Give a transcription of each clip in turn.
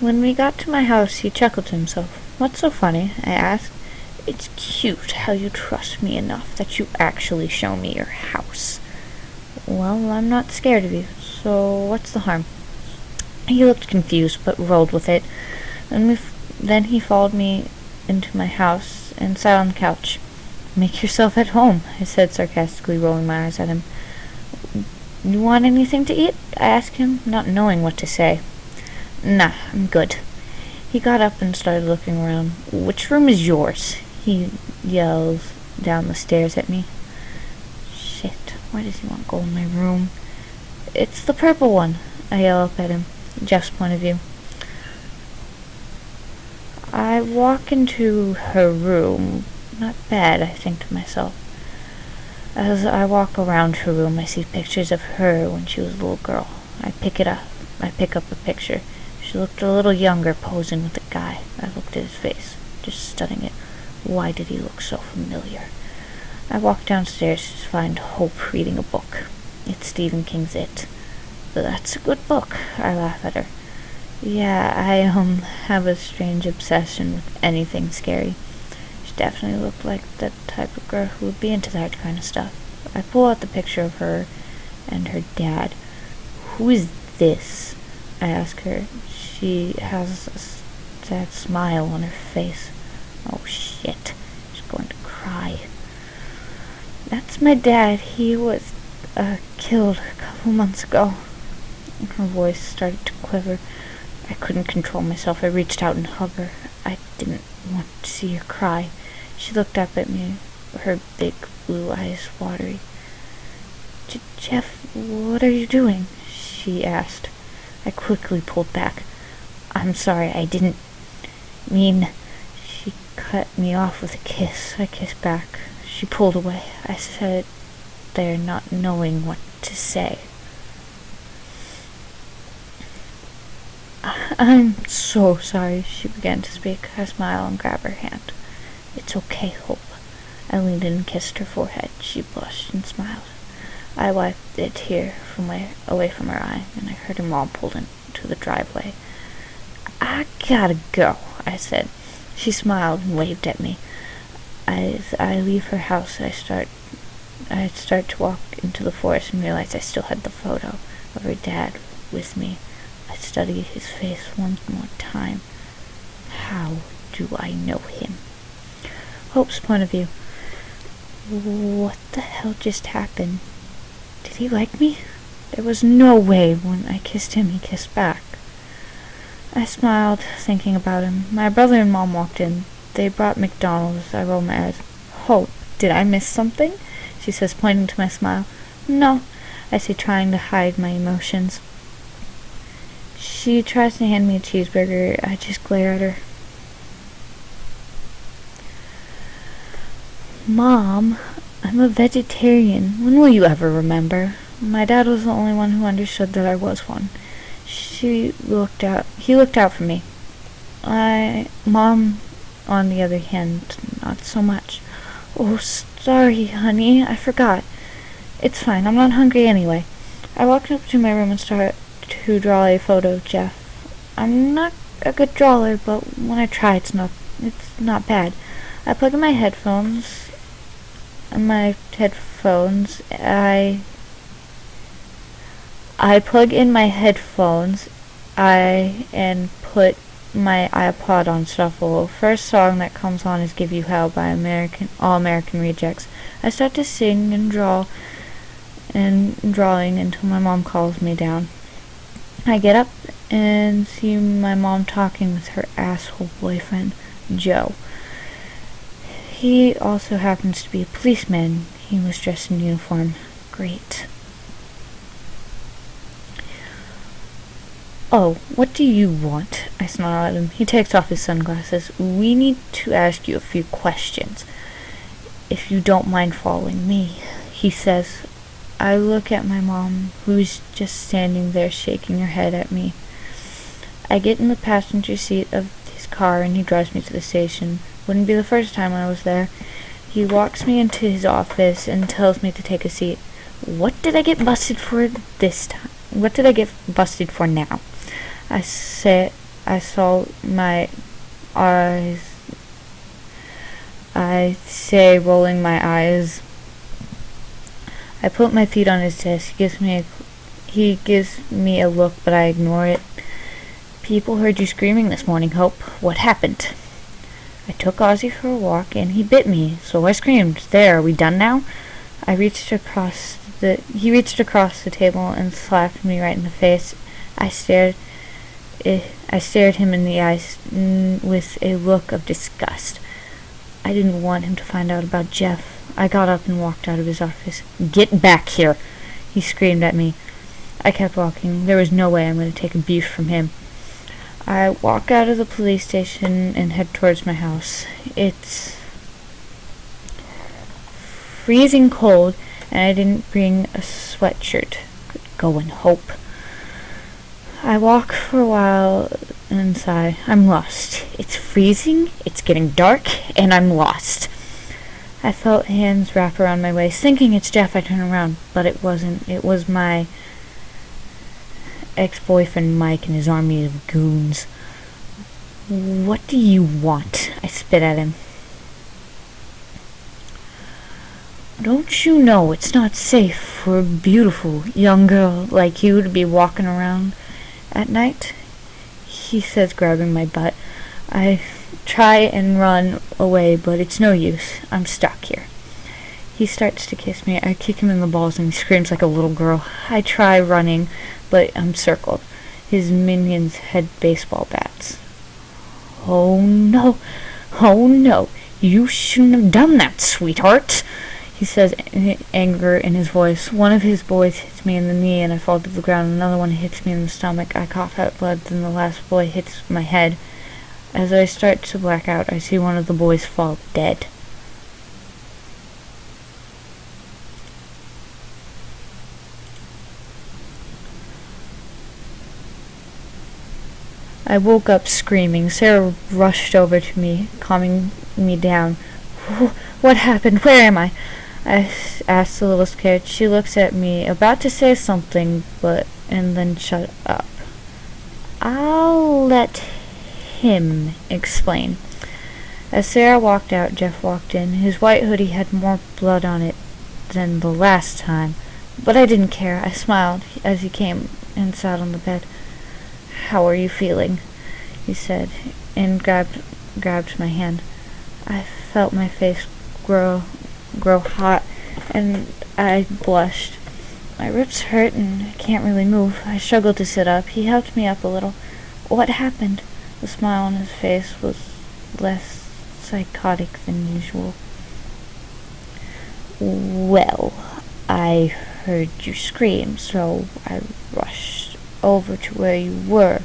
When we got to my house, he chuckled to himself. "What's so funny?" I asked. "It's cute how you trust me enough that you actually show me your house." "Well, I'm not scared of you, so what's the harm?" He looked confused, but rolled with it. Then he followed me into my house and sat on the couch. "Make yourself at home," I said sarcastically, rolling my eyes at him. "You want anything to eat?" I asked him, not knowing what to say. "Nah, I'm good." He got up and started looking around. "Which room is yours?" he yelled down the stairs at me. Shit, why does he want to go in my room? "It's the purple one," I yell up at him. Jeff's point of view. I walk into her room. Not bad, I think to myself. As I walk around her room, I see pictures of her when she was a little girl. I pick up a picture. She looked a little younger, posing with a guy. I looked at his face, just studying it. Why did he look so familiar? I walk downstairs to find Hope reading a book. It's Stephen King's It. "That's a good book," I laugh at her. "Yeah, I have a strange obsession with anything scary." She definitely looked like the type of girl who would be into that kind of stuff. I pull out the picture of her and her dad. "Who is this?" I ask her. She has a sad smile on her face. Oh shit, she's going to cry. "That's my dad. He was killed a couple months ago." Her voice started to quiver. I couldn't control myself. I reached out and hugged her. I didn't want to see her cry. She looked up at me, her big blue eyes watery. "Jeff, what are you doing?" she asked. I quickly pulled back. "I'm sorry, I didn't mean..." She cut me off with a kiss. I kissed back. She pulled away. I sat there not knowing what to say. "I'm so sorry," she began to speak. I smiled and grabbed her hand. "It's okay, Hope." I leaned in and kissed her forehead. She blushed and smiled. I wiped a tear away from her eye, and I heard her mom pulled into the driveway. "I gotta go," I said. She smiled and waved at me. As I leave her house, I'd start to walk into the forest and realize I still had the photo of her dad with me. I studied his face one more time. How do I know him? Hope's point of view. What the hell just happened? Did he like me? There was no way when I kissed him he kissed back. I smiled, thinking about him. My brother and mom walked in. They brought McDonald's. I rolled my eyes. "Hope, did I miss something?" she says, pointing to my smile. "No," I say, trying to hide my emotions. She tries to hand me a cheeseburger. I just glare at her. "Mom, I'm a vegetarian. When will you ever remember?" My dad was the only one who understood that I was one. He looked out for me. Mom, on the other hand, not so much. "Oh, sorry, honey, I forgot." "It's fine, I'm not hungry anyway." I walked up to my room and started to draw a photo of Jeff. I'm not a good drawer, but when I try, it's not bad. I plug in my headphones. I plug in my headphones. And put my iPod on shuffle. First song that comes on is "Give You Hell" by All American Rejects. I start to sing and draw and drawing until my mom calls me down. I get up and see my mom talking with her asshole boyfriend, Joe. He also happens to be a policeman. He was dressed in uniform. Great. "Oh, what do you want?" I snarl at him. He takes off his sunglasses. "We need to ask you a few questions, if you don't mind following me," he says. I look at my mom, who's just standing there shaking her head at me. I get in the passenger seat of his car and he drives me to the station. Wouldn't be the first time I was there. He walks me into his office and tells me to take a seat. What did I get busted for this time? What did I get busted for now? I say I saw my eyes, I say, rolling my eyes. I put my feet on his desk. He gives me a look, but I ignore it. People heard you screaming this morning, Hope. What happened? I took Ozzy for a walk, and he bit me, so I screamed. There, are we done now? He reached across the table and slapped me right in the face. I stared him in the eyes with a look of disgust. I didn't want him to find out about Jeff. I got up and walked out of his office. Get back here, he screamed at me. I kept walking. There was no way I'm going to take abuse from him. I walk out of the police station and head towards my house. It's freezing cold, and I didn't bring a sweatshirt. Good going, Hope. I walk for a while and sigh. I'm lost. It's freezing, it's getting dark, and I'm lost. I felt hands wrap around my waist. Thinking it's Jeff, I turn around, but it wasn't. It was my ex-boyfriend Mike and his army of goons. What do you want? I spit at him. Don't you know it's not safe for a beautiful young girl like you to be walking around at night? He says, grabbing my butt. I try and run away, but it's no use. I'm stuck here. He starts to kiss me. I kick him in the balls and he screams like a little girl. I try running, but I'm circled. His minions had baseball bats. Oh no, you shouldn't have done that, sweetheart, he says, anger in his voice. One of his boys hits me in the knee and I fall to the ground. Another one hits me in the stomach. I cough out blood, then the last boy hits my head. As I start to black out, I see one of the boys fall dead. I woke up screaming. Sarah rushed over to me, calming me down. What happened? Where am I? I asked, a little scared. She looks at me, about to say something, and then shut up. I'll let him explain. As Sarah walked out, Jeff walked in. His white hoodie had more blood on it than the last time, but I didn't care. I smiled as he came and sat on the bed. How are you feeling? He said, and grabbed my hand. I felt my face grow hot, and I blushed. My ribs hurt, and I can't really move. I struggled to sit up. He helped me up a little. What happened? The smile on his face was less psychotic than usual. Well, I heard you scream, so I rushed over to where you were,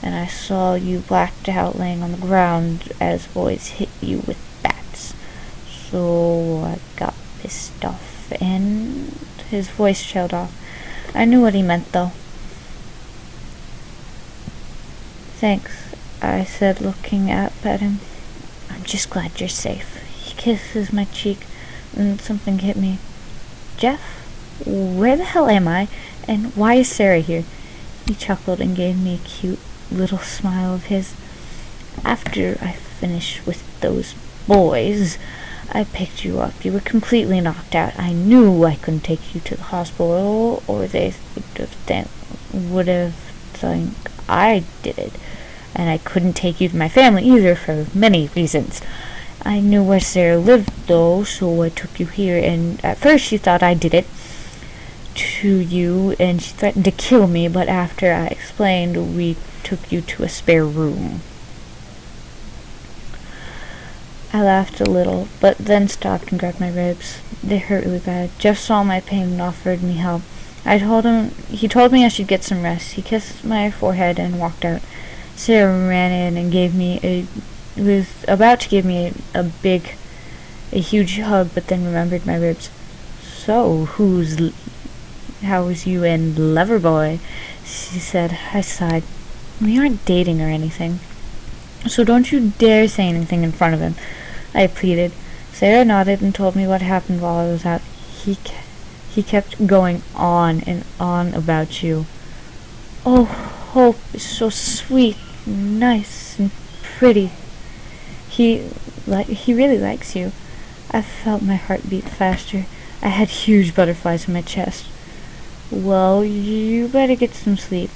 and I saw you blacked out laying on the ground as boys hit you with bats. So I got pissed off, and his voice trailed off. I knew what he meant, though. Thanks, I said, looking up at him. I'm just glad you're safe. He kisses my cheek, and something hit me. Jeff, where the hell am I, and why is Sarah here? He chuckled and gave me a cute little smile of his. After I finished with those boys, I picked you up. You were completely knocked out. I knew I couldn't take you to the hospital, or they would have thought I did it. And I couldn't take you to my family either, for many reasons. I knew where Sarah lived, though, so I took you here, and at first she thought I did it to you, and she threatened to kill me, but after I explained, we took you to a spare room. I laughed a little, but then stopped and grabbed my ribs. They hurt really bad. Jeff saw my pain and offered me help. He told me I should get some rest. He kissed my forehead and walked out. Sarah ran in and was about to give me a huge hug, but then remembered my ribs. So, how's you and Loverboy? She said. I sighed. We aren't dating or anything, so don't you dare say anything in front of him, I pleaded. Sarah nodded and told me what happened while I was out. He kept going on and on about you. Oh, Hope is so sweet. nice and pretty. He really likes you. I felt my heart beat faster. I had huge butterflies in my chest. Well, you better get some sleep.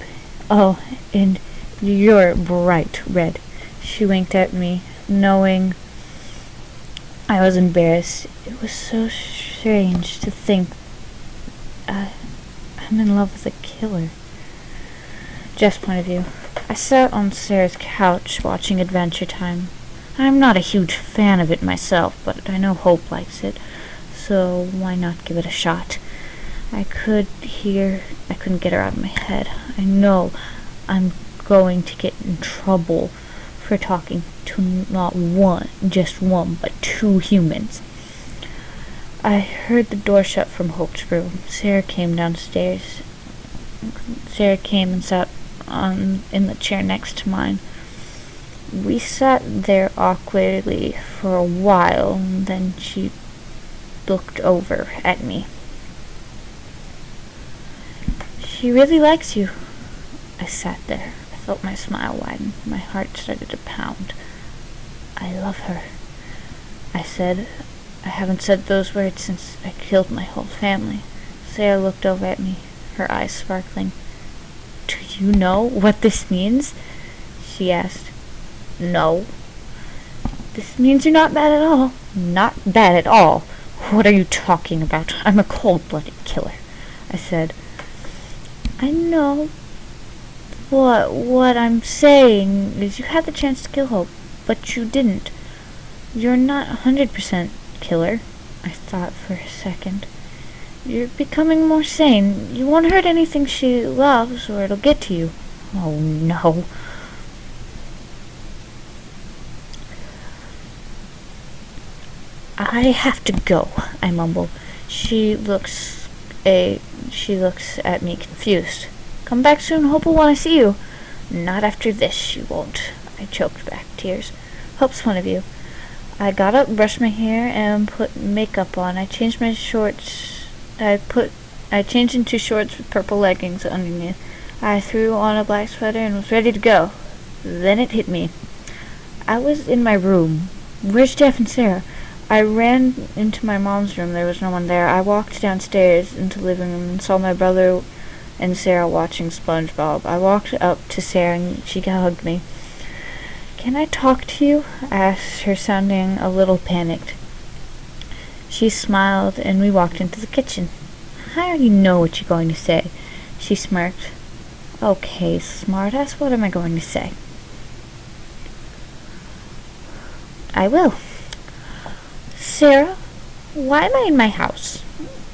Oh, and you're bright red. She winked at me, knowing I was embarrassed. It was so strange to think I'm in love with a killer. Jeff's point of view. I sat on Sarah's couch watching Adventure Time. I'm not a huge fan of it myself, but I know Hope likes it, so why not give it a shot? I couldn't get her out of my head. I know I'm going to get in trouble for talking to not just one, but two humans. I heard the door shut from Hope's room. Sarah came downstairs. Sarah came and sat in the chair next to mine. We sat there awkwardly for a while, and then she looked over at me. She really likes you. I sat there. I felt my smile widen. My heart started to pound. I love her. I said, I haven't said those words since I killed my whole family. Sarah looked over at me, her eyes sparkling. Do you know what this means? She asked. No. This means you're not bad at all. Not bad at all? What are you talking about? I'm a cold-blooded killer, I said. I know. What I'm saying is you had the chance to kill Hope, but you didn't. You're not 100% killer. I thought for a second. You're becoming more sane. You won't hurt anything she loves, or it'll get to you. Oh, no. I have to go, I mumbled. She looks at me confused. Come back soon, Hope will want to see you. Not after this, she won't. I choked back tears. Hope's point of view. I got up, brushed my hair, and put makeup on. I changed into shorts with purple leggings underneath. I threw on a black sweater and was ready to go. Then it hit me. I was in my room. Where's Jeff and Sarah? I ran into my mom's room. There was no one there. I walked downstairs into the living room and saw my brother and Sarah watching SpongeBob. I walked up to Sarah and she hugged me. Can I talk to you? I asked her, sounding a little panicked. She smiled and we walked into the kitchen. I already know what you're going to say. She smirked. Okay, smartass, what am I going to say? I will. Sarah, why am I in my house?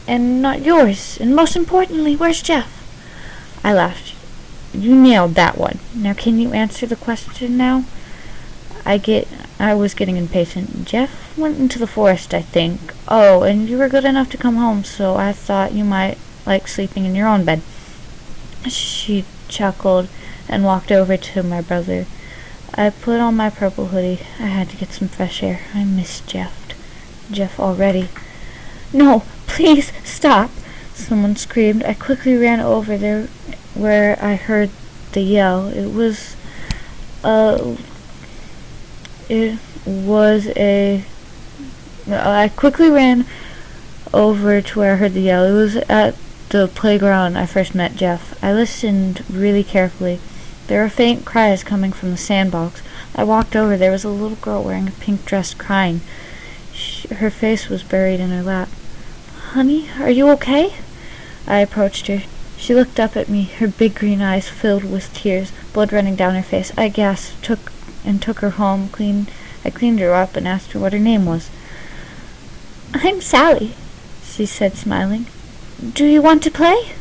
And not yours? And most importantly, where's Jeff? I laughed. You nailed that one. Now can you answer the question now? I was getting impatient. Jeff went into the forest, I think. Oh, and you were good enough to come home, so I thought you might like sleeping in your own bed. She chuckled and walked over to my brother. I put on my purple hoodie. I had to get some fresh air. I missed Jeff already. No, please, stop! Someone screamed. I quickly ran over there where I heard the yell. I quickly ran over to where I heard the yell. It was at the playground I first met Jeff. I listened really carefully. There were faint cries coming from the sandbox. I walked over. There was a little girl wearing a pink dress crying. Her face was buried in her lap. Honey, are you okay? I approached her. She looked up at me, her big green eyes filled with tears, blood running down her face. I gasped, took her home. I cleaned her up and asked her what her name was. I'm Sally, she said, smiling. Do you want to play?